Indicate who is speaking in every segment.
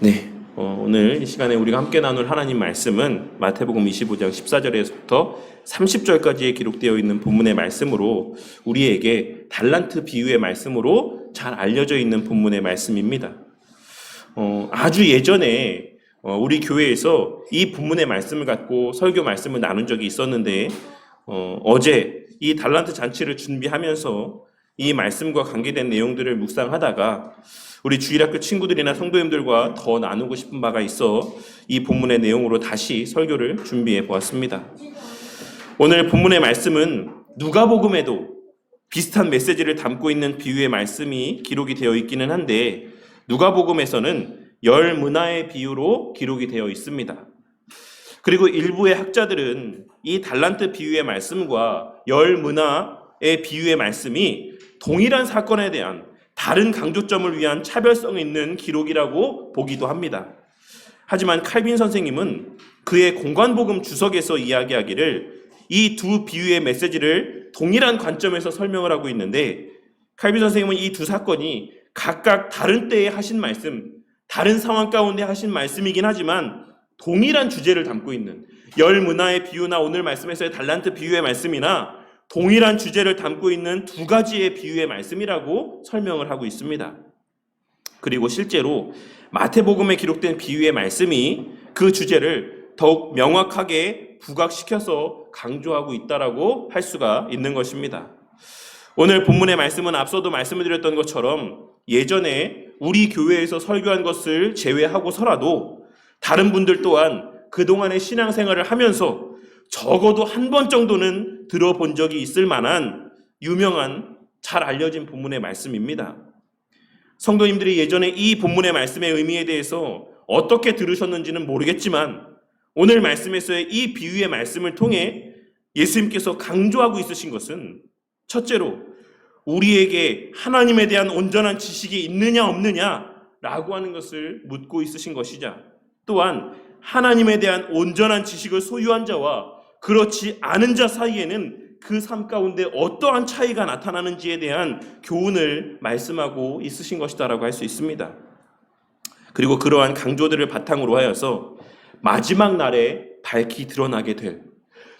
Speaker 1: 네, 오늘 이 시간에 우리가 함께 나눌 하나님 말씀은 마태복음 25장 14절에서부터 30절까지에 기록되어 있는 본문의 말씀으로 우리에게 달란트 비유의 말씀으로 잘 알려져 있는 본문의 말씀입니다. 아주 예전에 우리 교회에서 이 본문의 말씀을 갖고 설교 말씀을 나눈 적이 있었는데 어제 이 달란트 잔치를 준비하면서 이 말씀과 관계된 내용들을 묵상하다가 우리 주일학교 친구들이나 성도님들과 더 나누고 싶은 바가 있어 이 본문의 내용으로 다시 설교를 준비해 보았습니다. 오늘 본문의 말씀은 누가복음에도 비슷한 메시지를 담고 있는 비유의 말씀이 기록이 되어 있기는 한데 누가복음에서는 열 문화의 비유로 기록이 되어 있습니다. 그리고 일부의 학자들은 이 달란트 비유의 말씀과 열 문화의 비유의 말씀이 동일한 사건에 대한 다른 강조점을 위한 차별성 있는 기록이라고 보기도 합니다. 하지만 칼빈 선생님은 그의 공관복음 주석에서 이야기하기를 이 두 비유의 메시지를 동일한 관점에서 설명을 하고 있는데 칼빈 선생님은 이 두 사건이 각각 다른 때에 하신 말씀, 다른 상황 가운데 하신 말씀이긴 하지만 동일한 주제를 담고 있는 열 문화의 비유나 오늘 말씀에서의 달란트 비유의 말씀이나 동일한 주제를 담고 있는 두 가지의 비유의 말씀이라고 설명을 하고 있습니다. 그리고 실제로 마태복음에 기록된 비유의 말씀이 그 주제를 더욱 명확하게 부각시켜서 강조하고 있다라고 할 수가 있는 것입니다. 오늘 본문의 말씀은 앞서도 말씀을 드렸던 것처럼 예전에 우리 교회에서 설교한 것을 제외하고서라도 다른 분들 또한 그동안의 신앙생활을 하면서 적어도 한 번 정도는 들어본 적이 있을 만한 유명한 잘 알려진 본문의 말씀입니다. 성도님들이 예전에 이 본문의 말씀의 의미에 대해서 어떻게 들으셨는지는 모르겠지만 오늘 말씀에서의 이 비유의 말씀을 통해 예수님께서 강조하고 있으신 것은 첫째로 우리에게 하나님에 대한 온전한 지식이 있느냐 없느냐라고 하는 것을 묻고 있으신 것이자 또한 하나님에 대한 온전한 지식을 소유한 자와 그렇지 않은 자 사이에는 그 삶 가운데 어떠한 차이가 나타나는지에 대한 교훈을 말씀하고 있으신 것이다라고 할 수 있습니다. 그리고 그러한 강조들을 바탕으로 하여서 마지막 날에 밝히 드러나게 될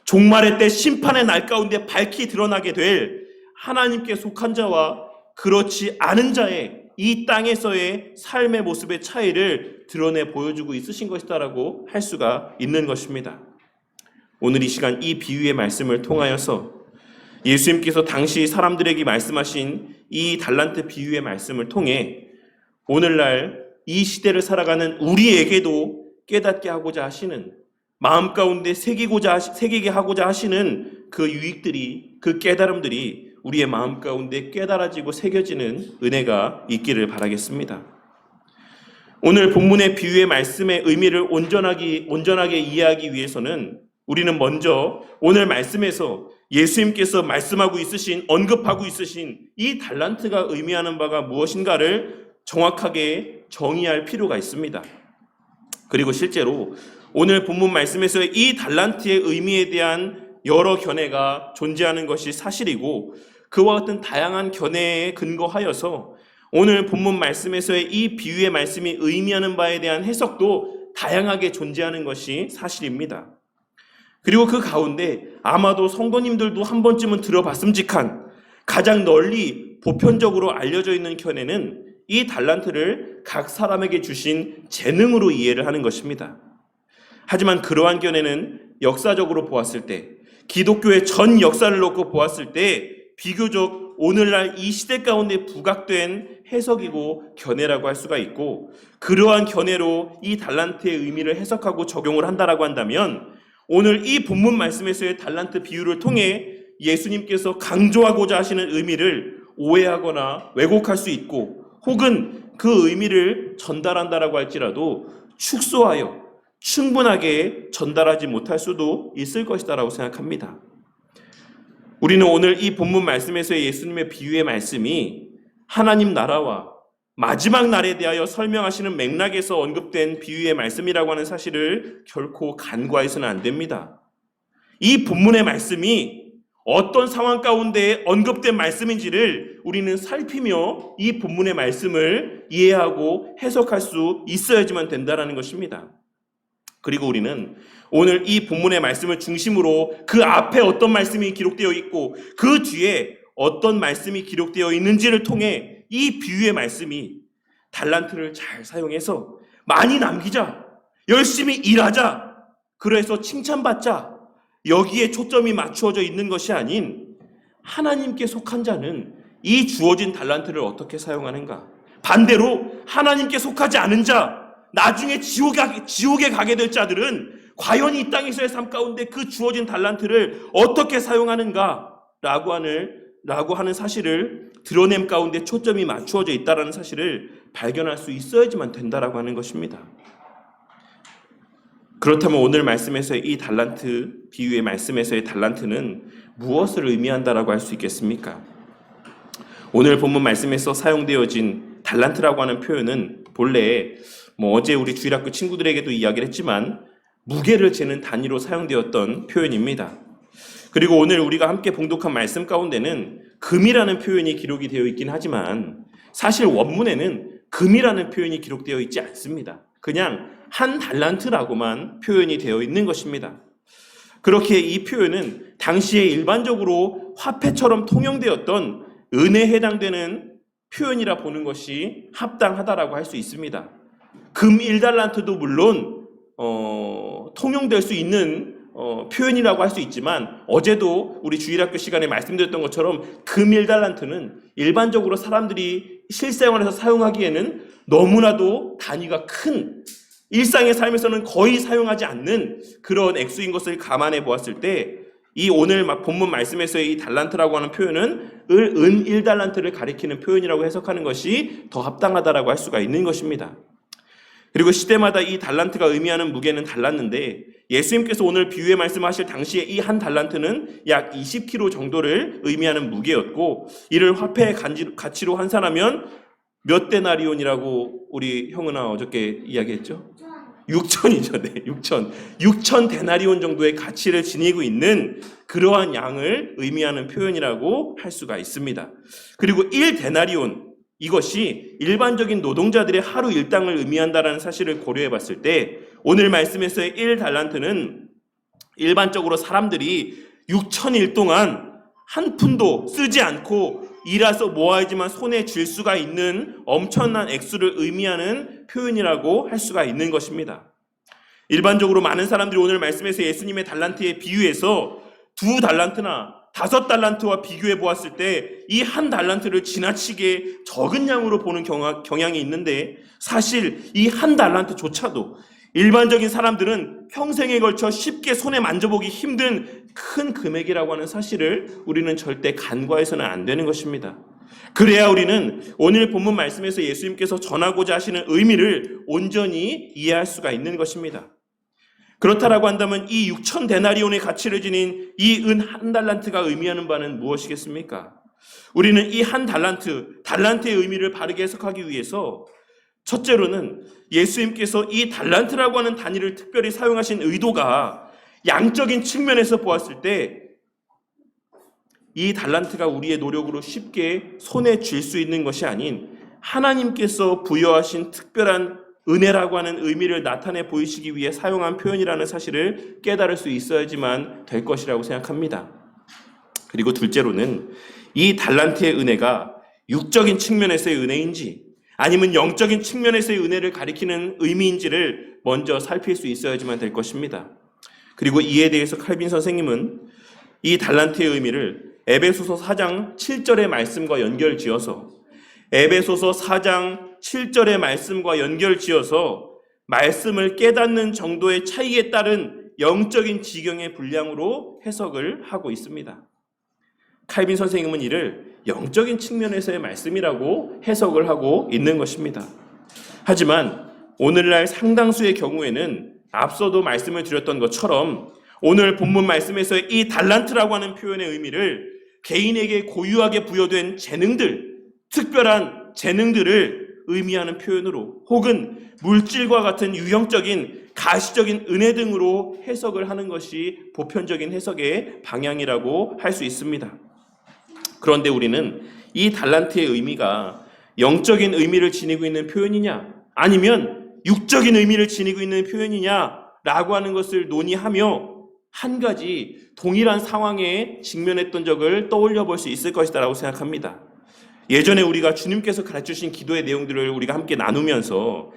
Speaker 1: 종말의 때 심판의 날 가운데 밝히 드러나게 될 하나님께 속한 자와 그렇지 않은 자의 이 땅에서의 삶의 모습의 차이를 드러내 보여주고 있으신 것이다라고 할 수가 있는 것입니다. 오늘 이 시간 이 비유의 말씀을 통하여서 예수님께서 당시 사람들에게 말씀하신 이 달란트 비유의 말씀을 통해 오늘날 이 시대를 살아가는 우리에게도 깨닫게 하고자 하시는 마음 가운데 새기게 하고자 하시는 그 유익들이 그 깨달음들이 우리의 마음 가운데 깨달아지고 새겨지는 은혜가 있기를 바라겠습니다. 오늘 본문의 비유의 말씀의 의미를 온전하게 이해하기 위해서는 우리는 먼저 오늘 말씀에서 예수님께서 말씀하고 있으신 언급하고 있으신 이 달란트가 의미하는 바가 무엇인가를 정확하게 정의할 필요가 있습니다. 그리고 실제로 오늘 본문 말씀에서의 이 달란트의 의미에 대한 여러 견해가 존재하는 것이 사실이고 그와 같은 다양한 견해에 근거하여서 오늘 본문 말씀에서의 이 비유의 말씀이 의미하는 바에 대한 해석도 다양하게 존재하는 것이 사실입니다. 그리고 그 가운데 아마도 성도님들도 한 번쯤은 들어봤음직한 가장 널리 보편적으로 알려져 있는 견해는 이 달란트를 각 사람에게 주신 재능으로 이해를 하는 것입니다. 하지만 그러한 견해는 역사적으로 보았을 때 기독교의 전 역사를 놓고 보았을 때 비교적 오늘날 이 시대 가운데 부각된 해석이고 견해라고 할 수가 있고 그러한 견해로 이 달란트의 의미를 해석하고 적용을 한다라고 한다면 오늘 이 본문 말씀에서의 달란트 비유를 통해 예수님께서 강조하고자 하시는 의미를 오해하거나 왜곡할 수 있고 혹은 그 의미를 전달한다라고 할지라도 축소하여 충분하게 전달하지 못할 수도 있을 것이다라고 생각합니다. 우리는 오늘 이 본문 말씀에서의 예수님의 비유의 말씀이 하나님 나라와 마지막 날에 대하여 설명하시는 맥락에서 언급된 비유의 말씀이라고 하는 사실을 결코 간과해서는 안 됩니다. 이 본문의 말씀이 어떤 상황 가운데 언급된 말씀인지를 우리는 살피며 이 본문의 말씀을 이해하고 해석할 수 있어야지만 된다는 것입니다. 그리고 우리는 오늘 이 본문의 말씀을 중심으로 그 앞에 어떤 말씀이 기록되어 있고 그 뒤에 어떤 말씀이 기록되어 있는지를 통해 이 비유의 말씀이 달란트를 잘 사용해서 많이 남기자, 열심히 일하자, 그래서 칭찬받자, 여기에 초점이 맞추어져 있는 것이 아닌 하나님께 속한 자는 이 주어진 달란트를 어떻게 사용하는가, 반대로 하나님께 속하지 않은 자, 나중에 지옥에 가게 될 자들은 과연 이 땅에서의 삶 가운데 그 주어진 달란트를 어떻게 사용하는가 라고 하는 사실을 드러냄 가운데 초점이 맞추어져 있다는 사실을 발견할 수 있어야지만 된다라고 하는 것입니다. 그렇다면 오늘 말씀에서의 이 달란트, 비유의 말씀에서의 달란트는 무엇을 의미한다라고 할 수 있겠습니까? 오늘 본문 말씀에서 사용되어진 달란트라고 하는 표현은 본래 어제 우리 주일학교 친구들에게도 이야기를 했지만 무게를 재는 단위로 사용되었던 표현입니다. 그리고 오늘 우리가 함께 봉독한 말씀 가운데는 금이라는 표현이 기록이 되어 있긴 하지만 사실 원문에는 금이라는 표현이 기록되어 있지 않습니다. 그냥 한 달란트라고만 표현이 되어 있는 것입니다. 그렇게 이 표현은 당시에 일반적으로 화폐처럼 통용되었던 은혜에 해당되는 표현이라 보는 것이 합당하다라고 할 수 있습니다. 금 1달란트도 물론 통용될 수 있는 표현이라고 할 수 있지만 어제도 우리 주일학교 시간에 말씀드렸던 것처럼 금 1달란트는 일반적으로 사람들이 실생활에서 사용하기에는 너무나도 단위가 큰, 일상의 삶에서는 거의 사용하지 않는 그런 액수인 것을 감안해 보았을 때 이 오늘 본문 말씀에서의 이 달란트라고 하는 표현은 은 1달란트를 가리키는 표현이라고 해석하는 것이 더 합당하다라고 할 수가 있는 것입니다. 그리고 시대마다 이 달란트가 의미하는 무게는 달랐는데 예수님께서 오늘 비유의 말씀하실 당시에 이 한 달란트는 약 20kg 정도를 의미하는 무게였고 이를 화폐의 가치로 환산하면 몇 데나리온이라고 우리 형은아 어저께 이야기했죠? 6천이죠. 네, 6천 데나리온 정도의 가치를 지니고 있는 그러한 양을 의미하는 표현이라고 할 수가 있습니다. 그리고 1데나리온, 이것이 일반적인 노동자들의 하루 일당을 의미한다는 사실을 고려해 봤을 때 오늘 말씀에서의 1달란트는 일반적으로 사람들이 6천일 동안 한 푼도 쓰지 않고 일해서 모아야지만 손에 쥘 수가 있는 엄청난 액수를 의미하는 표현이라고 할 수가 있는 것입니다. 일반적으로 많은 사람들이 오늘 말씀에서 예수님의 달란트에 비유해서 2달란트나 5달란트와 비교해 보았을 때 이 한 달란트를 지나치게 적은 양으로 보는 경향이 있는데 사실 이 한 달란트조차도 일반적인 사람들은 평생에 걸쳐 쉽게 손에 만져보기 힘든 큰 금액이라고 하는 사실을 우리는 절대 간과해서는 안 되는 것입니다. 그래야 우리는 오늘 본문 말씀에서 예수님께서 전하고자 하시는 의미를 온전히 이해할 수가 있는 것입니다. 그렇다라고 한다면 이 6천 데나리온의 가치를 지닌 이 은 한 달란트가 의미하는 바는 무엇이겠습니까? 우리는 이 한 달란트의 의미를 바르게 해석하기 위해서 첫째로는 예수님께서 이 달란트라고 하는 단위를 특별히 사용하신 의도가 양적인 측면에서 보았을 때 이 달란트가 우리의 노력으로 쉽게 손에 쥘 수 있는 것이 아닌 하나님께서 부여하신 특별한 은혜라고 하는 의미를 나타내 보이시기 위해 사용한 표현이라는 사실을 깨달을 수 있어야지만 될 것이라고 생각합니다. 그리고 둘째로는 이 달란트의 은혜가 육적인 측면에서의 은혜인지 아니면 영적인 측면에서의 은혜를 가리키는 의미인지를 먼저 살필 수 있어야지만 될 것입니다. 그리고 이에 대해서 칼빈 선생님은 이 달란트의 의미를 에베소서 4장 7절의 말씀과 연결지어서 에베소서 4장 7절의 말씀과 연결지어서 말씀을 깨닫는 정도의 차이에 따른 영적인 지경의 분량으로 해석을 하고 있습니다. 칼빈 선생님은 이를 영적인 측면에서의 말씀이라고 해석을 하고 있는 것입니다. 하지만 오늘날 상당수의 경우에는 앞서도 말씀을 드렸던 것처럼 오늘 본문 말씀에서의 이 달란트라고 하는 표현의 의미를 개인에게 고유하게 부여된 재능들, 특별한 재능들을 의미하는 표현으로 혹은 물질과 같은 유형적인 가시적인 은혜 등으로 해석을 하는 것이 보편적인 해석의 방향이라고 할 수 있습니다. 그런데 우리는 이 달란트의 의미가 영적인 의미를 지니고 있는 표현이냐, 아니면 육적인 의미를 지니고 있는 표현이냐라고 하는 것을 논의하며 한 가지 동일한 상황에 직면했던 적을 떠올려 볼 수 있을 것이다라고 생각합니다. 예전에 우리가 주님께서 가르쳐주신 기도의 내용들을 우리가 함께 나누면서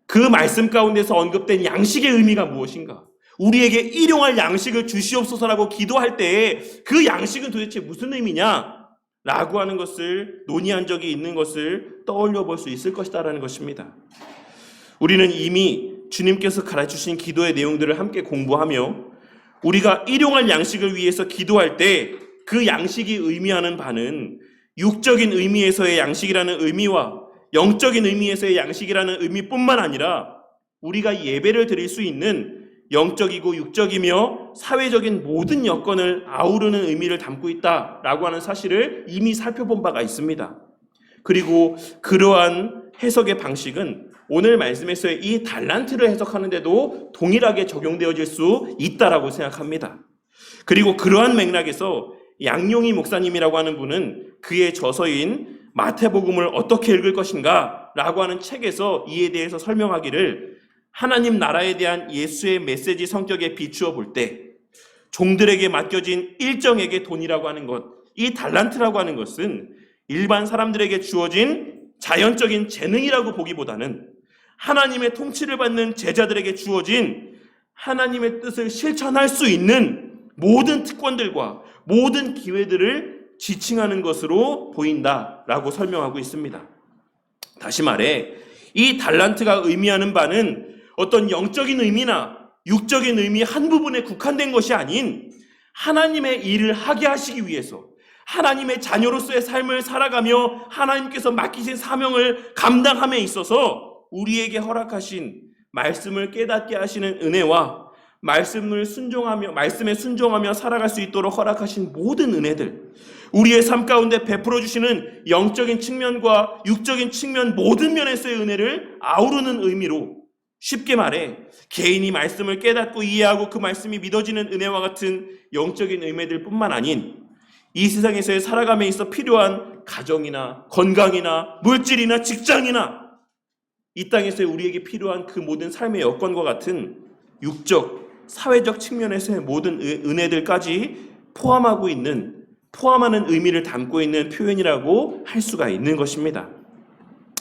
Speaker 1: 그 말씀 가운데서 언급된 양식의 의미가 무엇인가? 우리에게 일용할 양식을 주시옵소서라고 기도할 때 그 양식은 도대체 무슨 의미냐? 라고 하는 것을 논의한 적이 있는 것을 떠올려 볼 수 있을 것이다라는 것입니다. 우리는 이미 주님께서 가르쳐주신 기도의 내용들을 함께 공부하며 우리가 일용할 양식을 위해서 기도할 때 그 양식이 의미하는 바는 육적인 의미에서의 양식이라는 의미와 영적인 의미에서의 양식이라는 의미뿐만 아니라 우리가 예배를 드릴 수 있는 영적이고 육적이며 사회적인 모든 여건을 아우르는 의미를 담고 있다라고 하는 사실을 이미 살펴본 바가 있습니다. 그리고 그러한 해석의 방식은 오늘 말씀에서의 이 달란트를 해석하는데도 동일하게 적용되어질 수 있다라고 생각합니다. 그리고 그러한 맥락에서 양용희 목사님이라고 하는 분은 그의 저서인 마태복음을 어떻게 읽을 것인가 라고 하는 책에서 이에 대해서 설명하기를 하나님 나라에 대한 예수의 메시지 성격에 비추어 볼 때 종들에게 맡겨진 일정에게 돈이라고 하는 것, 이 달란트라고 하는 것은 일반 사람들에게 주어진 자연적인 재능이라고 보기보다는 하나님의 통치를 받는 제자들에게 주어진 하나님의 뜻을 실천할 수 있는 모든 특권들과 모든 기회들을 지칭하는 것으로 보인다라고 설명하고 있습니다. 다시 말해 이 달란트가 의미하는 바는 어떤 영적인 의미나 육적인 의미 한 부분에 국한된 것이 아닌 하나님의 일을 하게 하시기 위해서 하나님의 자녀로서의 삶을 살아가며 하나님께서 맡기신 사명을 감당함에 있어서 우리에게 허락하신 말씀을 깨닫게 하시는 은혜와 말씀에 순종하며 살아갈 수 있도록 허락하신 모든 은혜들, 우리의 삶 가운데 베풀어 주시는 영적인 측면과 육적인 측면 모든 면에서의 은혜를 아우르는 의미로, 쉽게 말해 개인이 말씀을 깨닫고 이해하고 그 말씀이 믿어지는 은혜와 같은 영적인 의미들 뿐만 아닌 이 세상에서의 살아감에 있어 필요한 가정이나 건강이나 물질이나 직장이나 이 땅에서의 우리에게 필요한 그 모든 삶의 여건과 같은 육적, 사회적 측면에서의 모든 은혜들까지 포함하는 의미를 담고 있는 표현이라고 할 수가 있는 것입니다.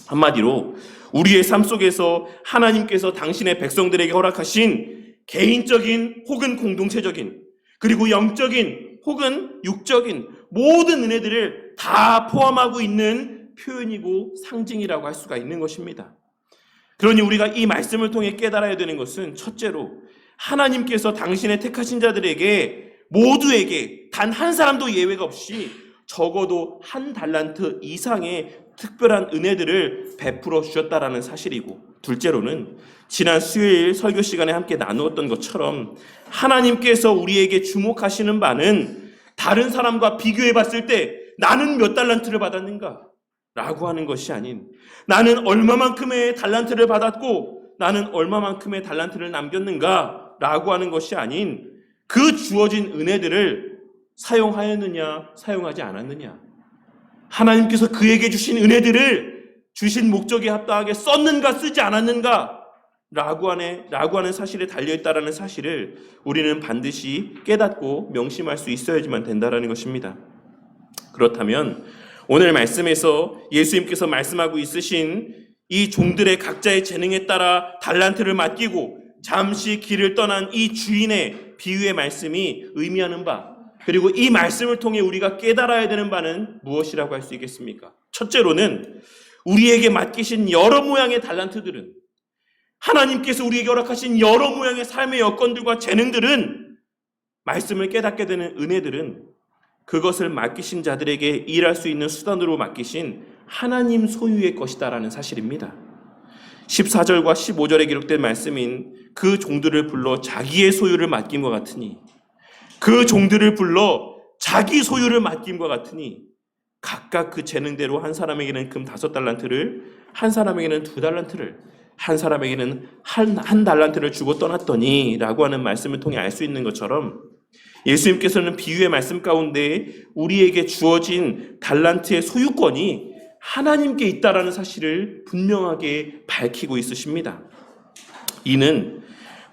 Speaker 1: 한마디로 우리의 삶 속에서 하나님께서 당신의 백성들에게 허락하신 개인적인 혹은 공동체적인 그리고 영적인 혹은 육적인 모든 은혜들을 다 포함하고 있는 표현이고 상징이라고 할 수가 있는 것입니다. 그러니 우리가 이 말씀을 통해 깨달아야 되는 것은 첫째로 하나님께서 당신의 택하신 자들에게 모두에게 단 한 사람도 예외가 없이 적어도 한 달란트 이상의 특별한 은혜들을 베풀어 주셨다라는 사실이고, 둘째로는 지난 수요일 설교 시간에 함께 나누었던 것처럼 하나님께서 우리에게 주목하시는 바는 다른 사람과 비교해 봤을 때 나는 몇 달란트를 받았는가 라고 하는 것이 아닌 나는 얼마만큼의 달란트를 받았고 나는 얼마만큼의 달란트를 남겼는가 라고 하는 것이 아닌 그 주어진 은혜들을 사용하였느냐 사용하지 않았느냐, 하나님께서 그에게 주신 은혜들을 주신 목적에 합당하게 썼는가 쓰지 않았는가 라고 하는 사실에 달려있다라는 사실을 우리는 반드시 깨닫고 명심할 수 있어야지만 된다라는 것입니다. 그렇다면 오늘 말씀에서 예수님께서 말씀하고 있으신 이 종들의 각자의 재능에 따라 달란트를 맡기고 잠시 길을 떠난 이 주인의 비유의 말씀이 의미하는 바, 그리고 이 말씀을 통해 우리가 깨달아야 되는 바는 무엇이라고 할 수 있겠습니까? 첫째로는 우리에게 맡기신 여러 모양의 달란트들은, 하나님께서 우리에게 허락하신 여러 모양의 삶의 여건들과 재능들은, 말씀을 깨닫게 되는 은혜들은 그것을 맡기신 자들에게 일할 수 있는 수단으로 맡기신 하나님 소유의 것이다라는 사실입니다. 14절과 15절에 기록된 말씀인 그 종들을 불러 자기의 소유를 맡김과 같으니, 그 종들을 불러 자기 소유를 맡김과 같으니 각각 그 재능대로 한 사람에게는 금 5달란트를 한 사람에게는 2달란트를 한 사람에게는 한 달란트를 주고 떠났더니 라고 하는 말씀을 통해 알 수 있는 것처럼 예수님께서는 비유의 말씀 가운데 우리에게 주어진 달란트의 소유권이 하나님께 있다라는 사실을 분명하게 밝히고 있으십니다. 이는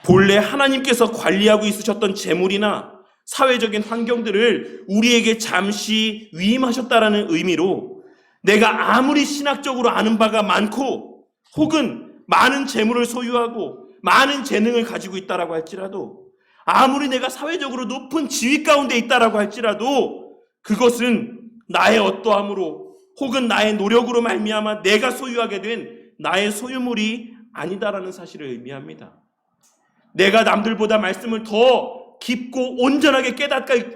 Speaker 1: 본래 하나님께서 관리하고 있으셨던 재물이나 사회적인 환경들을 우리에게 잠시 위임하셨다라는 의미로 내가 아무리 신학적으로 아는 바가 많고 혹은 많은 재물을 소유하고 많은 재능을 가지고 있다라고 할지라도 아무리 내가 사회적으로 높은 지위 가운데 있다라고 할지라도 그것은 나의 어떠함으로 혹은 나의 노력으로 말미암아 내가 소유하게 된 나의 소유물이 아니다라는 사실을 의미합니다. 내가 남들보다 말씀을 더 깊고 온전하게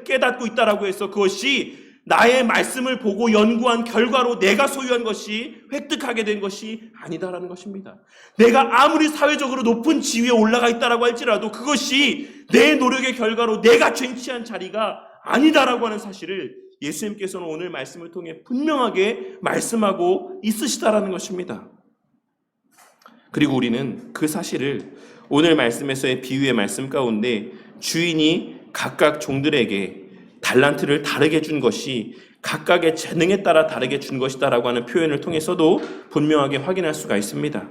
Speaker 1: 깨닫고 있다라고 해서 그것이 나의 말씀을 보고 연구한 결과로 내가 소유한 것이 획득하게 된 것이 아니다라는 것입니다. 내가 아무리 사회적으로 높은 지위에 올라가 있다라고 할지라도 그것이 내 노력의 결과로 내가 쟁취한 자리가 아니다라고 하는 사실을 예수님께서는 오늘 말씀을 통해 분명하게 말씀하고 있으시다라는 것입니다. 그리고 우리는 그 사실을 오늘 말씀에서의 비유의 말씀 가운데 주인이 각각 종들에게 달란트를 다르게 준 것이 각각의 재능에 따라 다르게 준 것이다라고 하는 표현을 통해서도 분명하게 확인할 수가 있습니다.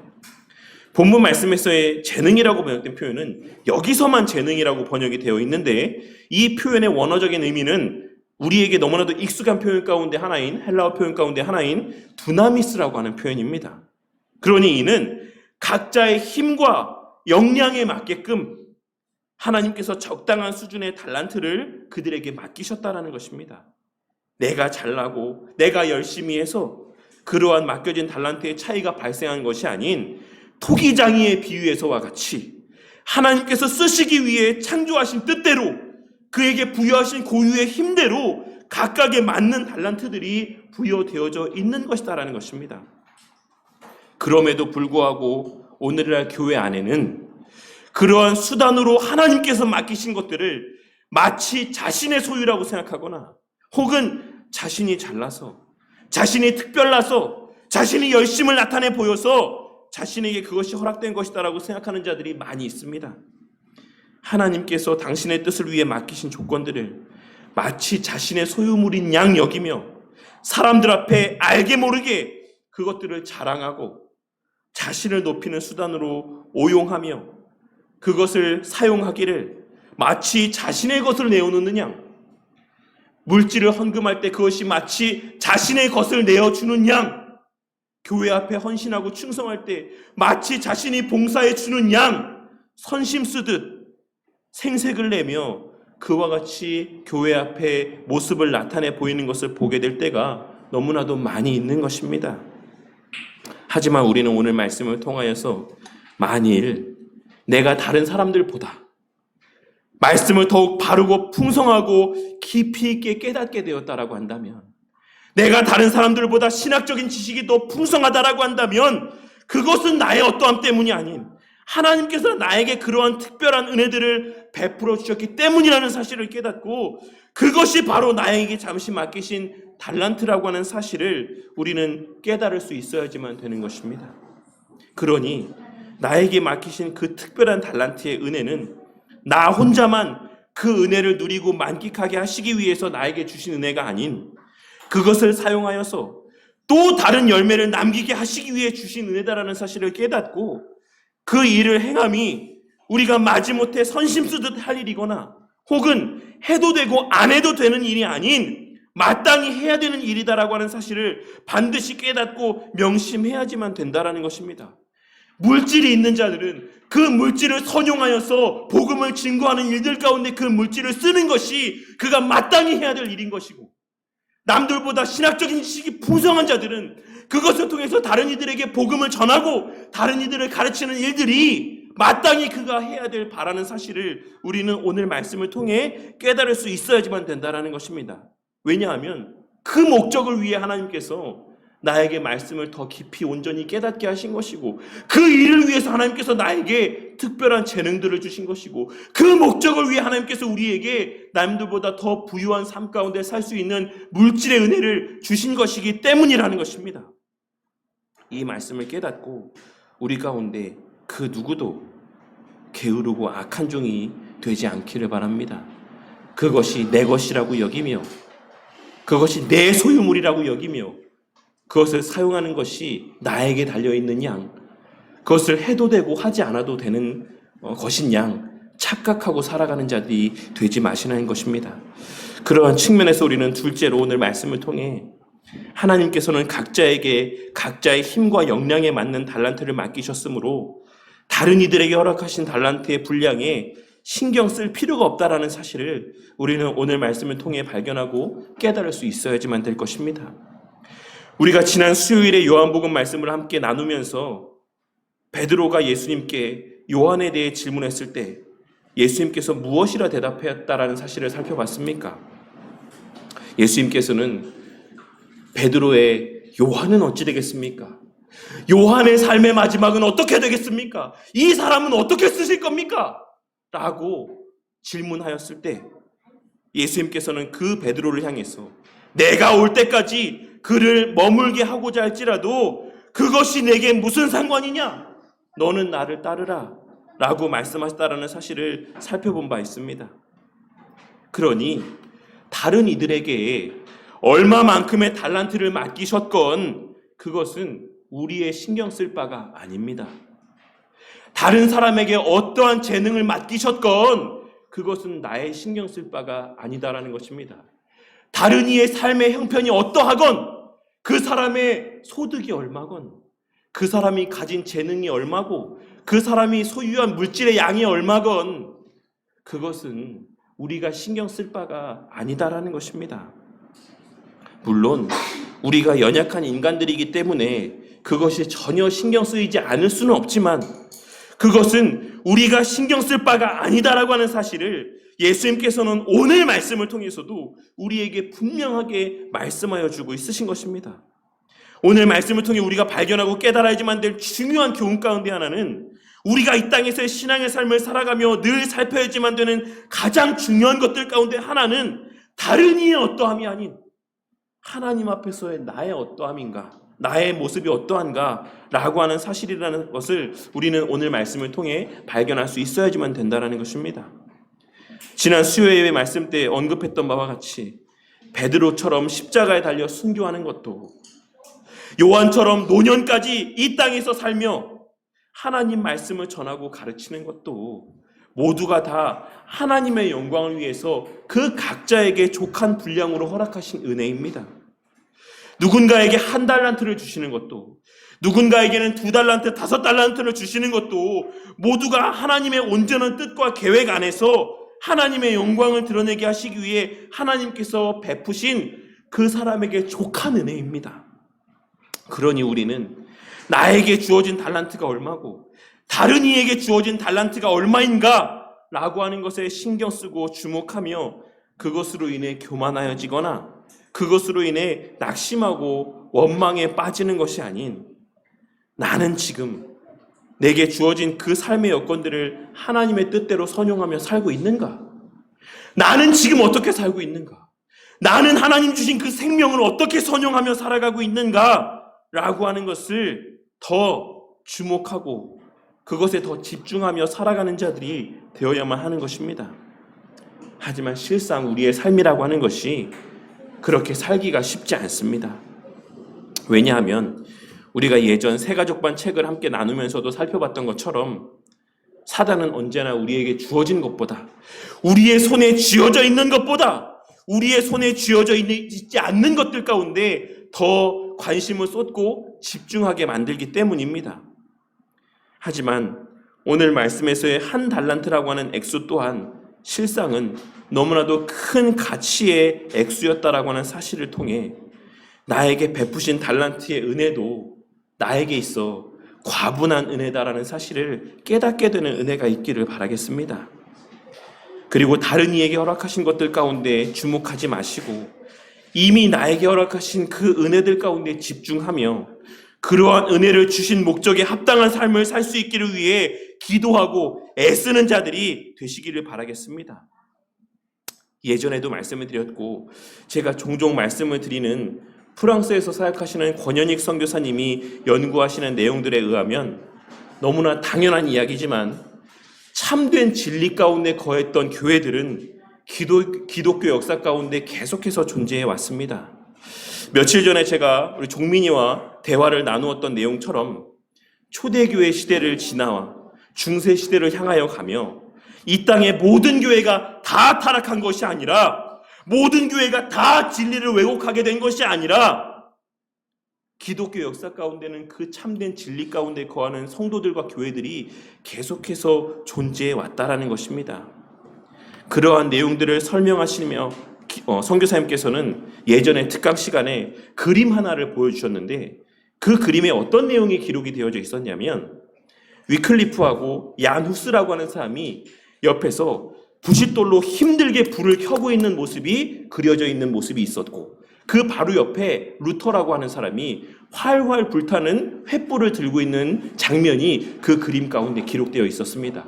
Speaker 1: 본문 말씀에서의 재능이라고 번역된 표현은 여기서만 재능이라고 번역이 되어 있는데 이 표현의 원어적인 의미는 우리에게 너무나도 익숙한 표현 가운데 하나인 헬라어 표현 가운데 하나인 두나미스라고 하는 표현입니다. 그러니 이는 각자의 힘과 역량에 맞게끔 하나님께서 적당한 수준의 달란트를 그들에게 맡기셨다라는 것입니다. 내가 잘나고 내가 열심히 해서 그러한 맡겨진 달란트의 차이가 발생한 것이 아닌 토기장이의 비유에서와 같이 하나님께서 쓰시기 위해 창조하신 뜻대로 그에게 부여하신 고유의 힘대로 각각에 맞는 달란트들이 부여되어져 있는 것이다라는 것입니다. 그럼에도 불구하고 오늘날 교회 안에는 그러한 수단으로 하나님께서 맡기신 것들을 마치 자신의 소유라고 생각하거나 혹은 자신이 잘나서 자신이 특별나서 자신이 열심을 나타내 보여서 자신에게 그것이 허락된 것이다라고 생각하는 자들이 많이 있습니다. 하나님께서 당신의 뜻을 위해 맡기신 조건들을 마치 자신의 소유물인 양 여기며 사람들 앞에 알게 모르게 그것들을 자랑하고 자신을 높이는 수단으로 오용하며 그것을 사용하기를 마치 자신의 것을 내어놓는 양, 물질을 헌금할 때 그것이 마치 자신의 것을 내어주는 양, 교회 앞에 헌신하고 충성할 때 마치 자신이 봉사해 주는 양, 선심 쓰듯 생색을 내며 그와 같이 교회 앞에 모습을 나타내 보이는 것을 보게 될 때가 너무나도 많이 있는 것입니다. 하지만 우리는 오늘 말씀을 통하여서 만일 내가 다른 사람들보다 말씀을 더욱 바르고 풍성하고 깊이 있게 깨닫게 되었다라고 한다면, 내가 다른 사람들보다 신학적인 지식이 더 풍성하다라고 한다면 그것은 나의 어떠함 때문이 아닌 하나님께서 나에게 그러한 특별한 은혜들을 베풀어 주셨기 때문이라는 사실을 깨닫고 그것이 바로 나에게 잠시 맡기신 달란트라고 하는 사실을 우리는 깨달을 수 있어야지만 되는 것입니다. 그러니 나에게 맡기신 그 특별한 달란트의 은혜는 나 혼자만 그 은혜를 누리고 만끽하게 하시기 위해서 나에게 주신 은혜가 아닌 그것을 사용하여서 또 다른 열매를 남기게 하시기 위해 주신 은혜다라는 사실을 깨닫고 그 일을 행함이 우리가 마지못해 선심 쓰듯 할 일이거나 혹은 해도 되고 안 해도 되는 일이 아닌 마땅히 해야 되는 일이다라고 하는 사실을 반드시 깨닫고 명심해야지만 된다라는 것입니다. 물질이 있는 자들은 그 물질을 선용하여서 복음을 증거하는 일들 가운데 그 물질을 쓰는 것이 그가 마땅히 해야 될 일인 것이고, 남들보다 신학적인 지식이 풍성한 자들은 그것을 통해서 다른 이들에게 복음을 전하고 다른 이들을 가르치는 일들이 마땅히 그가 해야 될 바라는 사실을 우리는 오늘 말씀을 통해 깨달을 수 있어야지만 된다는 것입니다. 왜냐하면 그 목적을 위해 하나님께서 나에게 말씀을 더 깊이 온전히 깨닫게 하신 것이고, 그 일을 위해서 하나님께서 나에게 특별한 재능들을 주신 것이고, 그 목적을 위해 하나님께서 우리에게 남들보다 더 부유한 삶 가운데 살 수 있는 물질의 은혜를 주신 것이기 때문이라는 것입니다. 이 말씀을 깨닫고 우리 가운데 그 누구도 게으르고 악한 종이 되지 않기를 바랍니다. 그것이 내 것이라고 여기며 그것이 내 소유물이라고 여기며 그것을 사용하는 것이 나에게 달려있는 양, 그것을 해도 되고 하지 않아도 되는 것인 양 착각하고 살아가는 자들이 되지 마시라는 것입니다. 그러한 측면에서 우리는 둘째로 오늘 말씀을 통해 하나님께서는 각자에게 각자의 힘과 역량에 맞는 달란트를 맡기셨으므로 다른 이들에게 허락하신 달란트의 분량에 신경 쓸 필요가 없다라는 사실을 우리는 오늘 말씀을 통해 발견하고 깨달을 수 있어야지만 될 것입니다. 우리가 지난 수요일에 요한복음 말씀을 함께 나누면서 베드로가 예수님께 요한에 대해 질문했을 때 예수님께서 무엇이라 대답했다라는 사실을 살펴봤습니까? 예수님께서는 베드로의 요한은 어찌 되겠습니까? 요한의 삶의 마지막은 어떻게 되겠습니까? 이 사람은 어떻게 쓰실 겁니까? 라고 질문하였을 때 예수님께서는 그 베드로를 향해서 내가 올 때까지 그를 머물게 하고자 할지라도 그것이 내게 무슨 상관이냐? 너는 나를 따르라 라고 말씀하셨다라는 사실을 살펴본 바 있습니다. 그러니 다른 이들에게 얼마만큼의 달란트를 맡기셨건 그것은 우리의 신경 쓸 바가 아닙니다. 다른 사람에게 어떠한 재능을 맡기셨건 그것은 나의 신경 쓸 바가 아니다라는 것입니다. 다른 이의 삶의 형편이 어떠하건 그 사람의 소득이 얼마건 그 사람이 가진 재능이 얼마고 그 사람이 소유한 물질의 양이 얼마건 그것은 우리가 신경 쓸 바가 아니다라는 것입니다. 물론 우리가 연약한 인간들이기 때문에 그것이 전혀 신경 쓰이지 않을 수는 없지만 그것은 우리가 신경 쓸 바가 아니다라고 하는 사실을 예수님께서는 오늘 말씀을 통해서도 우리에게 분명하게 말씀하여 주고 있으신 것입니다. 오늘 말씀을 통해 우리가 발견하고 깨달아야지만 될 중요한 교훈 가운데 하나는 우리가 이 땅에서의 신앙의 삶을 살아가며 늘 살펴야지만 되는 가장 중요한 것들 가운데 하나는 다른 이의 어떠함이 아닌 하나님 앞에서의 나의 어떠함인가, 나의 모습이 어떠한가 라고 하는 사실이라는 것을 우리는 오늘 말씀을 통해 발견할 수 있어야지만 된다는 것입니다. 지난 수요일의 말씀 때 언급했던 바와 같이 베드로처럼 십자가에 달려 순교하는 것도 요한처럼 노년까지 이 땅에서 살며 하나님 말씀을 전하고 가르치는 것도 모두가 다 하나님의 영광을 위해서 그 각자에게 족한 분량으로 허락하신 은혜입니다. 누군가에게 1달란트를 주시는 것도 누군가에게는 2달란트, 5달란트를 주시는 것도 모두가 하나님의 온전한 뜻과 계획 안에서 하나님의 영광을 드러내게 하시기 위해 하나님께서 베푸신 그 사람에게 족한 은혜입니다. 그러니 우리는 나에게 주어진 달란트가 얼마고 다른 이에게 주어진 달란트가 얼마인가 라고 하는 것에 신경 쓰고 주목하며 그것으로 인해 교만하여지거나 그것으로 인해 낙심하고 원망에 빠지는 것이 아닌 나는 지금 내게 주어진 그 삶의 여건들을 하나님의 뜻대로 선용하며 살고 있는가? 나는 지금 어떻게 살고 있는가? 나는 하나님 주신 그 생명을 어떻게 선용하며 살아가고 있는가? 라고 하는 것을 더 주목하고 그것에 더 집중하며 살아가는 자들이 되어야만 하는 것입니다. 하지만 실상 우리의 삶이라고 하는 것이 그렇게 살기가 쉽지 않습니다. 왜냐하면 우리가 예전 새가족반 책을 함께 나누면서도 살펴봤던 것처럼 사단은 언제나 우리에게 주어진 것보다 우리의 손에 쥐어져 있는 것보다 우리의 손에 쥐어져 있지 않는 것들 가운데 더 관심을 쏟고 집중하게 만들기 때문입니다. 하지만 오늘 말씀에서의 1달란트라고 하는 액수 또한 실상은 너무나도 큰 가치의 액수였다라고 하는 사실을 통해 나에게 베푸신 달란트의 은혜도 나에게 있어 과분한 은혜다라는 사실을 깨닫게 되는 은혜가 있기를 바라겠습니다. 그리고 다른 이에게 허락하신 것들 가운데 주목하지 마시고 이미 나에게 허락하신 그 은혜들 가운데 집중하며 그러한 은혜를 주신 목적에 합당한 삶을 살 수 있기를 위해 기도하고 애쓰는 자들이 되시기를 바라겠습니다. 예전에도 말씀을 드렸고 제가 종종 말씀을 드리는 프랑스에서 사역하시는 권현익 선교사님이 연구하시는 내용들에 의하면 너무나 당연한 이야기지만 참된 진리 가운데 거했던 교회들은 기독교 역사 가운데 계속해서 존재해 왔습니다. 며칠 전에 제가 우리 종민이와 대화를 나누었던 내용처럼 초대교회 시대를 지나와 중세 시대를 향하여 가며 이 땅의 모든 교회가 다 타락한 것이 아니라, 모든 교회가 다 진리를 왜곡하게 된 것이 아니라, 기독교 역사 가운데는 그 참된 진리 가운데 거하는 성도들과 교회들이 계속해서 존재해 왔다라는 것입니다. 그러한 내용들을 설명하시며 선교사님께서는 예전에 특강 시간에 그림 하나를 보여주셨는데, 그 그림에 어떤 내용이 기록이 되어져 있었냐면, 위클리프하고 얀 후스라고 하는 사람이 옆에서 부싯돌로 힘들게 불을 켜고 있는 모습이 그려져 있는 모습이 있었고, 그 바로 옆에 루터라고 하는 사람이 활활 불타는 횃불을 들고 있는 장면이 그 그림 가운데 기록되어 있었습니다.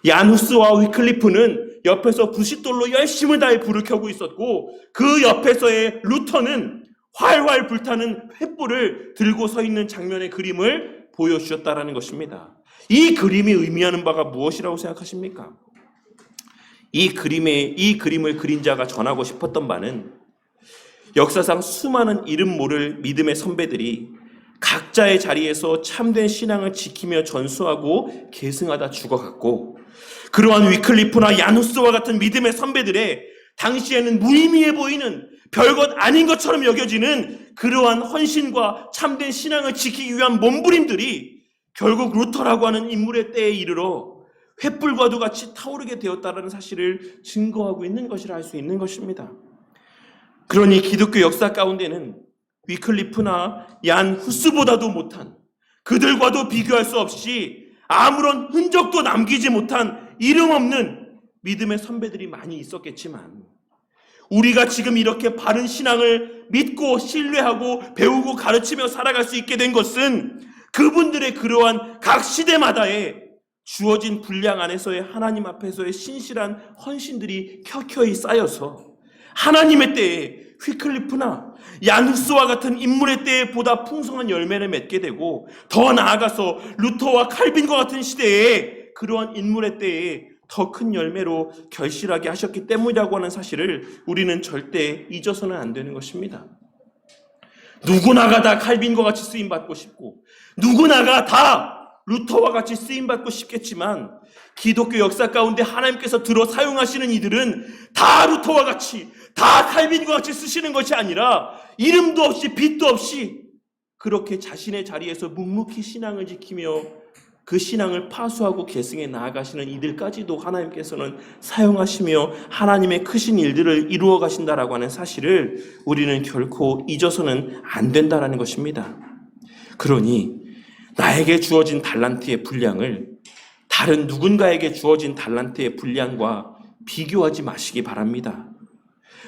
Speaker 1: 얀 후스와 위클리프는 옆에서 부싯돌로 열심을 다해 불을 켜고 있었고, 그 옆에서의 루터는 활활 불타는 횃불을 들고 서 있는 장면의 그림을 보여주셨다라는 것입니다. 이 그림이 의미하는 바가 무엇이라고 생각하십니까? 이 그림을 그린 자가 전하고 싶었던 바는, 역사상 수많은 이름 모를 믿음의 선배들이 각자의 자리에서 참된 신앙을 지키며 전수하고 계승하다 죽어갔고, 그러한 위클리프나 야누스와 같은 믿음의 선배들의 당시에는 무의미해 보이는 별것 아닌 것처럼 여겨지는 그러한 헌신과 참된 신앙을 지키기 위한 몸부림들이 결국 루터라고 하는 인물의 때에 이르러 횃불과도 같이 타오르게 되었다는 사실을 증거하고 있는 것이라 할 수 있는 것입니다. 그러니 기독교 역사 가운데는 위클리프나 얀 후스보다도 못한, 그들과도 비교할 수 없이 아무런 흔적도 남기지 못한 이름 없는 믿음의 선배들이 많이 있었겠지만, 우리가 지금 이렇게 바른 신앙을 믿고 신뢰하고 배우고 가르치며 살아갈 수 있게 된 것은 그분들의 그러한 각 시대마다의 주어진 분량 안에서의 하나님 앞에서의 신실한 헌신들이 켜켜이 쌓여서 하나님의 때에 휘클리프나 얀후스와 같은 인물의 때에 보다 풍성한 열매를 맺게 되고, 더 나아가서 루터와 칼빈과 같은 시대에 그러한 인물의 때에 더 큰 열매로 결실하게 하셨기 때문이라고 하는 사실을 우리는 절대 잊어서는 안 되는 것입니다. 누구나가 다 칼빈과 같이 쓰임받고 싶고, 누구나가 다 루터와 같이 쓰임받고 싶겠지만, 기독교 역사 가운데 하나님께서 들어 사용하시는 이들은 다 루터와 같이, 다 칼빈과 같이 쓰시는 것이 아니라 이름도 없이 빛도 없이 그렇게 자신의 자리에서 묵묵히 신앙을 지키며 그 신앙을 파수하고 계승해 나아가시는 이들까지도 하나님께서는 사용하시며 하나님의 크신 일들을 이루어 가신다라고 하는 사실을 우리는 결코 잊어서는 안 된다라는 것입니다. 그러니 나에게 주어진 달란트의 분량을 다른 누군가에게 주어진 달란트의 분량과 비교하지 마시기 바랍니다.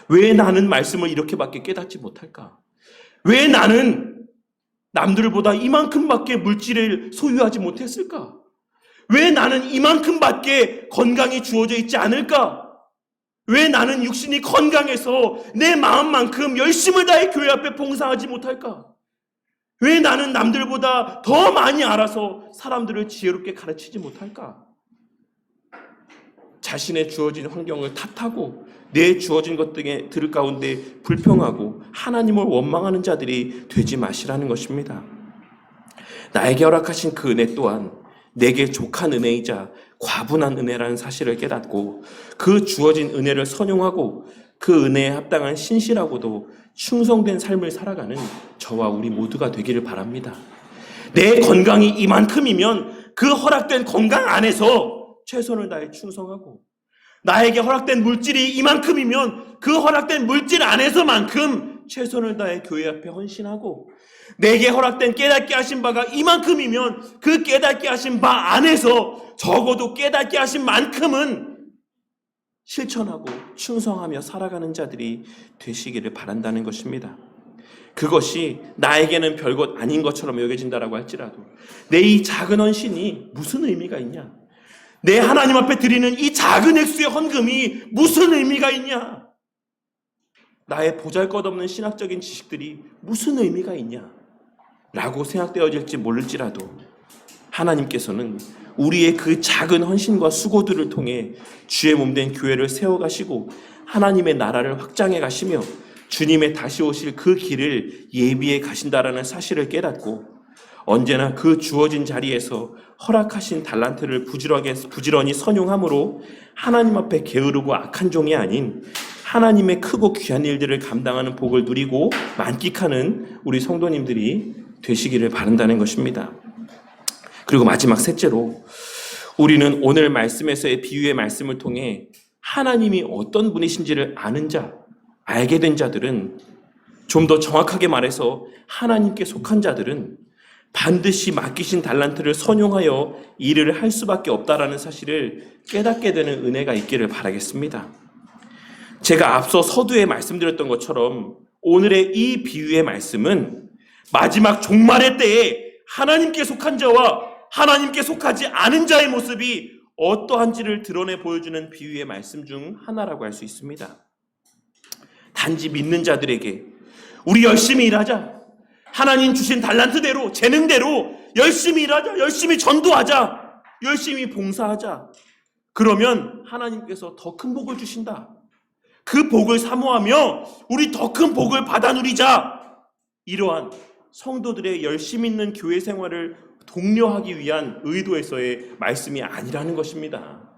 Speaker 1: 왜 나는 말씀을 이렇게밖에 깨닫지 못할까? 왜 나는 남들보다 이만큼밖에 물질을 소유하지 못했을까? 왜 나는 이만큼밖에 건강이 주어져 있지 않을까? 왜 나는 육신이 건강해서 내 마음만큼 열심을 다해 교회 앞에 봉사하지 못할까? 왜 나는 남들보다 더 많이 알아서 사람들을 지혜롭게 가르치지 못할까? 자신의 주어진 환경을 탓하고 내 주어진 것들 가운데 불평하고 하나님을 원망하는 자들이 되지 마시라는 것입니다. 나에게 허락하신 그 은혜 또한 내게 족한 은혜이자 과분한 은혜라는 사실을 깨닫고 그 주어진 은혜를 선용하고 그 은혜에 합당한 신실하고도 충성된 삶을 살아가는 저와 우리 모두가 되기를 바랍니다. 내 건강이 이만큼이면 그 허락된 건강 안에서 최선을 다해 충성하고, 나에게 허락된 물질이 이만큼이면 그 허락된 물질 안에서만큼 최선을 다해 교회 앞에 헌신하고, 내게 허락된 깨닫게 하신 바가 이만큼이면 그 깨닫게 하신 바 안에서 적어도 깨닫게 하신 만큼은 실천하고 충성하며 살아가는 자들이 되시기를 바란다는 것입니다. 그것이 나에게는 별것 아닌 것처럼 여겨진다라고 할지라도 내 이 작은 헌신이 무슨 의미가 있냐? 내 하나님 앞에 드리는 이 작은 액수의 헌금이 무슨 의미가 있냐? 나의 보잘것없는 신학적인 지식들이 무슨 의미가 있냐? 라고 생각되어질지 모를지라도 하나님께서는 우리의 그 작은 헌신과 수고들을 통해 주의 몸된 교회를 세워가시고 하나님의 나라를 확장해 가시며 주님의 다시 오실 그 길을 예비해 가신다라는 사실을 깨닫고 언제나 그 주어진 자리에서 허락하신 달란트를 부지런히 선용함으로 하나님 앞에 게으르고 악한 종이 아닌 하나님의 크고 귀한 일들을 감당하는 복을 누리고 만끽하는 우리 성도님들이 되시기를 바란다는 것입니다. 그리고 마지막 셋째로 우리는 오늘 말씀에서의 비유의 말씀을 통해 하나님이 어떤 분이신지를 아는 자, 알게 된 자들은, 좀 더 정확하게 말해서 하나님께 속한 자들은 반드시 맡기신 달란트를 선용하여 일을 할 수밖에 없다라는 사실을 깨닫게 되는 은혜가 있기를 바라겠습니다. 제가 앞서 서두에 말씀드렸던 것처럼 오늘의 이 비유의 말씀은 마지막 종말의 때에 하나님께 속한 자와 하나님께 속하지 않은 자의 모습이 어떠한지를 드러내 보여주는 비유의 말씀 중 하나라고 할 수 있습니다. 단지 믿는 자들에게 우리 열심히 일하자, 하나님 주신 달란트대로 재능대로 열심히 일하자, 열심히 전도하자, 열심히 봉사하자, 그러면 하나님께서 더 큰 복을 주신다, 그 복을 사모하며 우리 더 큰 복을 받아 누리자, 이러한 성도들의 열심 있는 교회 생활을 독려하기 위한 의도에서의 말씀이 아니라는 것입니다.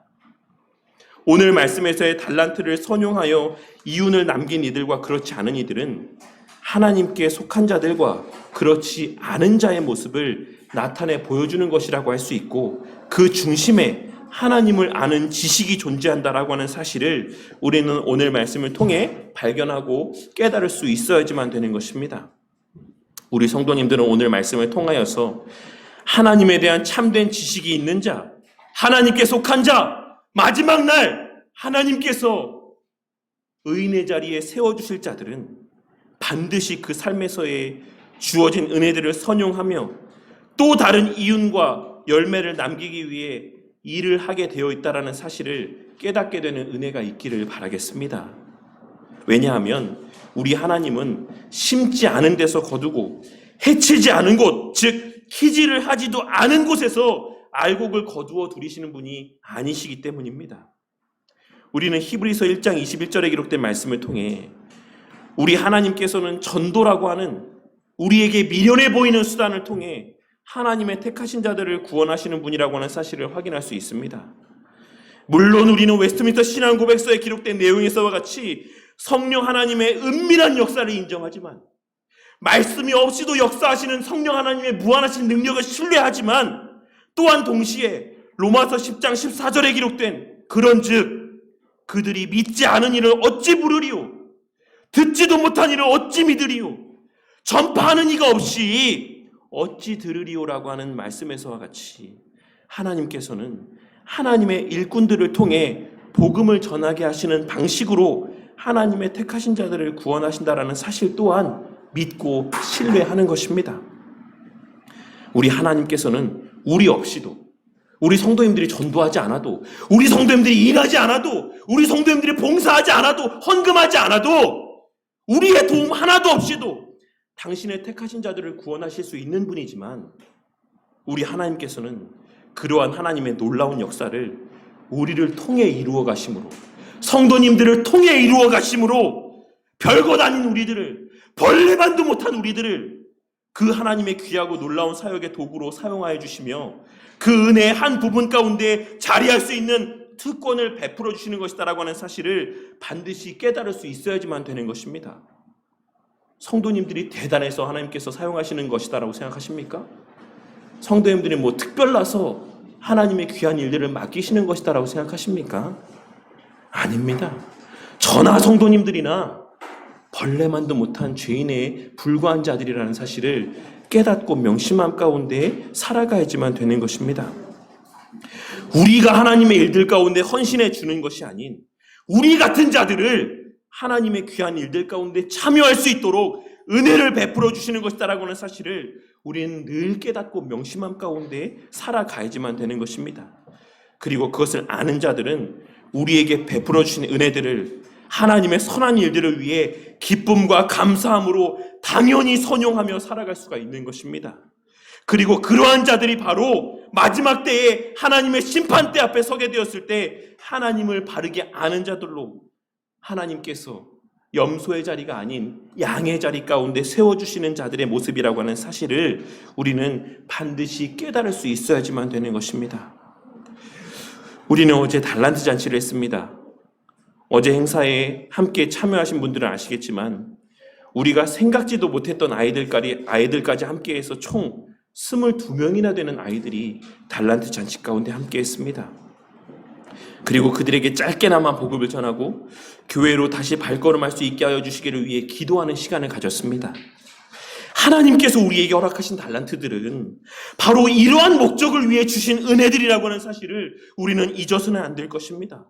Speaker 1: 오늘 말씀에서의 달란트를 선용하여 이윤을 남긴 이들과 그렇지 않은 이들은 하나님께 속한 자들과 그렇지 않은 자의 모습을 나타내 보여주는 것이라고 할 수 있고, 그 중심에 하나님을 아는 지식이 존재한다라고 하는 사실을 우리는 오늘 말씀을 통해 발견하고 깨달을 수 있어야지만 되는 것입니다. 우리 성도님들은 오늘 말씀을 통하여서 하나님에 대한 참된 지식이 있는 자, 하나님께 속한 자, 마지막 날 하나님께서 의인의 자리에 세워주실 자들은 반드시 그 삶에서의 주어진 은혜들을 선용하며 또 다른 이윤과 열매를 남기기 위해 일을 하게 되어 있다는 사실을 깨닫게 되는 은혜가 있기를 바라겠습니다. 왜냐하면 우리 하나님은 심지 않은 데서 거두고 해치지 않은 곳, 즉 키질을 하지도 않은 곳에서 알곡을 거두어 들이시는 분이 아니시기 때문입니다. 우리는 히브리서 1장 21절에 기록된 말씀을 통해 우리 하나님께서는 전도라고 하는 우리에게 미련해 보이는 수단을 통해 하나님의 택하신 자들을 구원하시는 분이라고 하는 사실을 확인할 수 있습니다. 물론 우리는 웨스트민스터 신앙 고백서에 기록된 내용에서와 같이 성령 하나님의 은밀한 역사를 인정하지만, 말씀이 없이도 역사하시는 성령 하나님의 무한하신 능력을 신뢰하지만, 또한 동시에 로마서 10장 14절에 기록된 그런즉 그들이 믿지 않은 이를 어찌 부르리요, 듣지도 못한 이를 어찌 믿으리요, 전파하는 이가 없이 어찌 들으리요라고 하는 말씀에서와 같이 하나님께서는 하나님의 일꾼들을 통해 복음을 전하게 하시는 방식으로 하나님의 택하신 자들을 구원하신다라는 사실 또한 믿고 신뢰하는 것입니다. 우리 하나님께서는 우리 없이도, 우리 성도님들이 전도하지 않아도, 우리 성도님들이 일하지 않아도, 우리 성도님들이 봉사하지 않아도, 헌금하지 않아도, 우리의 도움 하나도 없이도 당신의 택하신 자들을 구원하실 수 있는 분이지만, 우리 하나님께서는 그러한 하나님의 놀라운 역사를 우리를 통해 이루어 가심으로, 성도님들을 통해 이루어 가심으로 별것 아닌 우리들을, 벌레만도 못한 우리들을 그 하나님의 귀하고 놀라운 사역의 도구로 사용하여 주시며 그 은혜의 한 부분 가운데 자리할 수 있는 특권을 베풀어 주시는 것이다라고 하는 사실을 반드시 깨달을 수 있어야지만 되는 것입니다. 성도님들이 대단해서 하나님께서 사용하시는 것이다라고 생각하십니까? 성도님들이 특별나서 하나님의 귀한 일들을 맡기시는 것이다라고 생각하십니까? 아닙니다. 저나 성도님들이나 벌레만도 못한 죄인에 불과한 자들이라는 사실을 깨닫고 명심함 가운데 살아가야지만 되는 것입니다. 우리가 하나님의 일들 가운데 헌신해 주는 것이 아닌 우리 같은 자들을 하나님의 귀한 일들 가운데 참여할 수 있도록 은혜를 베풀어 주시는 것이다라고 하는 사실을 우리는 늘 깨닫고 명심함 가운데 살아가야지만 되는 것입니다. 그리고 그것을 아는 자들은 우리에게 베풀어 주신 은혜들을 하나님의 선한 일들을 위해 기쁨과 감사함으로 당연히 선용하며 살아갈 수가 있는 것입니다. 그리고 그러한 자들이 바로 마지막 때에 하나님의 심판대 앞에 서게 되었을 때 하나님을 바르게 아는 자들로 하나님께서 염소의 자리가 아닌 양의 자리 가운데 세워주시는 자들의 모습이라고 하는 사실을 우리는 반드시 깨달을 수 있어야지만 되는 것입니다. 우리는 어제 달란트 잔치를 했습니다. 어제 행사에 함께 참여하신 분들은 아시겠지만 우리가 생각지도 못했던 아이들까지 함께해서 총 22명이나 되는 아이들이 달란트 잔치 가운데 함께했습니다. 그리고 그들에게 짧게나마 복음을 전하고 교회로 다시 발걸음할 수 있게 하여 주시기를 위해 기도하는 시간을 가졌습니다. 하나님께서 우리에게 허락하신 달란트들은 바로 이러한 목적을 위해 주신 은혜들이라고 하는 사실을 우리는 잊어서는 안 될 것입니다.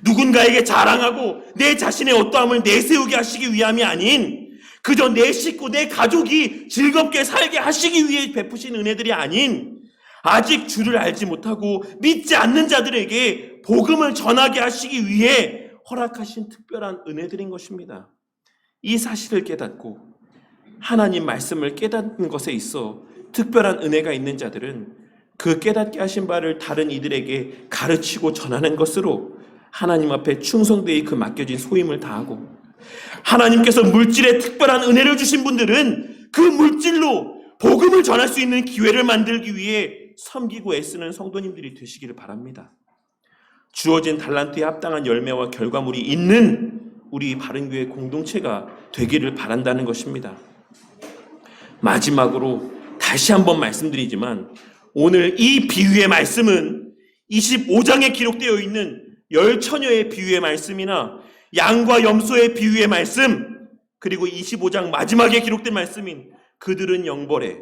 Speaker 1: 누군가에게 자랑하고 내 자신의 어떠함을 내세우게 하시기 위함이 아닌, 그저 내 식구, 내 가족이 즐겁게 살게 하시기 위해 베푸신 은혜들이 아닌, 아직 주를 알지 못하고 믿지 않는 자들에게 복음을 전하게 하시기 위해 허락하신 특별한 은혜들인 것입니다. 이 사실을 깨닫고 하나님 말씀을 깨닫는 것에 있어 특별한 은혜가 있는 자들은 그 깨닫게 하신 바를 다른 이들에게 가르치고 전하는 것으로 하나님 앞에 충성되이 그 맡겨진 소임을 다하고, 하나님께서 물질에 특별한 은혜를 주신 분들은 그 물질로 복음을 전할 수 있는 기회를 만들기 위해 섬기고 애쓰는 성도님들이 되시기를 바랍니다. 주어진 달란트에 합당한 열매와 결과물이 있는 우리 바른교회 공동체가 되기를 바란다는 것입니다. 마지막으로 다시 한번 말씀드리지만 오늘 이 비유의 말씀은 25장에 기록되어 있는 열처녀의 비유의 말씀이나 양과 염소의 비유의 말씀, 그리고 25장 마지막에 기록된 말씀인 그들은 영벌에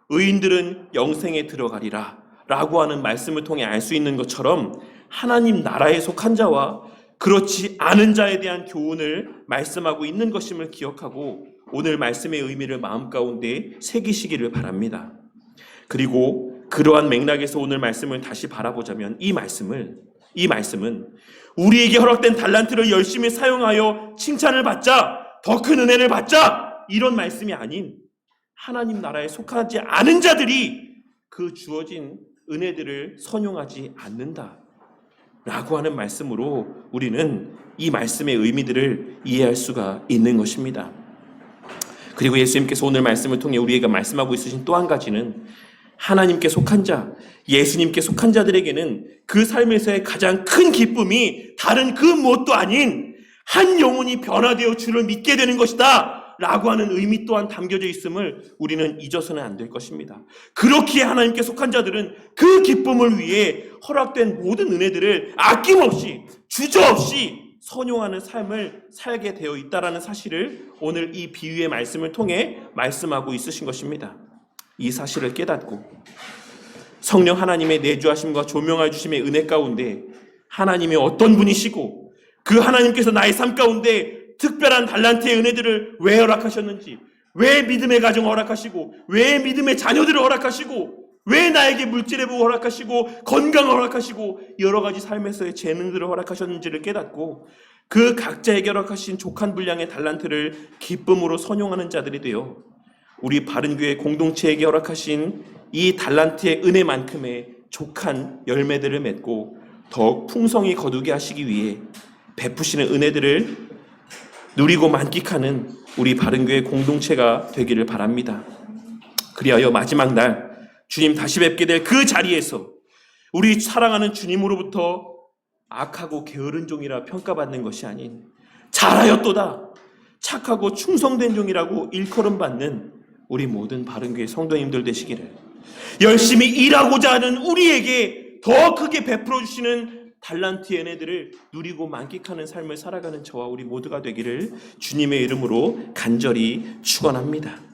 Speaker 1: 의인들은 영생에 들어가리라 라고 하는 말씀을 통해 알 수 있는 것처럼 하나님 나라에 속한 자와 그렇지 않은 자에 대한 교훈을 말씀하고 있는 것임을 기억하고 오늘 말씀의 의미를 마음 가운데 새기시기를 바랍니다. 그리고 그러한 맥락에서 오늘 말씀을 다시 바라보자면 이 말씀은 우리에게 허락된 달란트를 열심히 사용하여 칭찬을 받자, 더 큰 은혜를 받자, 이런 말씀이 아닌 하나님 나라에 속하지 않은 자들이 그 주어진 은혜들을 선용하지 않는다 라고 하는 말씀으로 우리는 이 말씀의 의미들을 이해할 수가 있는 것입니다. 그리고 예수님께서 오늘 말씀을 통해 우리에게 말씀하고 있으신 또 한 가지는 하나님께 속한 자, 예수님께 속한 자들에게는 그 삶에서의 가장 큰 기쁨이 다른 그 무엇도 아닌 한 영혼이 변화되어 주를 믿게 되는 것이다 라고 하는 의미 또한 담겨져 있음을 우리는 잊어서는 안 될 것입니다. 그렇기에 하나님께 속한 자들은 그 기쁨을 위해 허락된 모든 은혜들을 아낌없이 주저없이 선용하는 삶을 살게 되어 있다라는 사실을 오늘 이 비유의 말씀을 통해 말씀하고 있으신 것입니다. 이 사실을 깨닫고 성령 하나님의 내주하심과 조명하여 주심의 은혜 가운데 하나님이 어떤 분이시고 그 하나님께서 나의 삶 가운데 특별한 달란트의 은혜들을 왜 허락하셨는지, 왜 믿음의 가정을 허락하시고, 왜 믿음의 자녀들을 허락하시고, 왜 나에게 물질의 복을 허락하시고 건강을 허락하시고 여러 가지 삶에서의 재능들을 허락하셨는지를 깨닫고 그 각자에게 허락하신 족한 분량의 달란트를 기쁨으로 선용하는 자들이 되어 우리 바른교회 공동체에게 허락하신 이 달란트의 은혜만큼의 족한 열매들을 맺고 더욱 풍성히 거두게 하시기 위해 베푸시는 은혜들을 누리고 만끽하는 우리 바른교회 공동체가 되기를 바랍니다. 그리하여 마지막 날 주님 다시 뵙게 될 그 자리에서 우리 사랑하는 주님으로부터 악하고 게으른 종이라 평가받는 것이 아닌 잘하였도다, 착하고 충성된 종이라고 일컬음받는 우리 모든 바른교회 성도님들 되시기를, 열심히 일하고자 하는 우리에게 더 크게 베풀어 주시는 달란트의 은혜들을 누리고 만끽하는 삶을 살아가는 저와 우리 모두가 되기를 주님의 이름으로 간절히 축원합니다.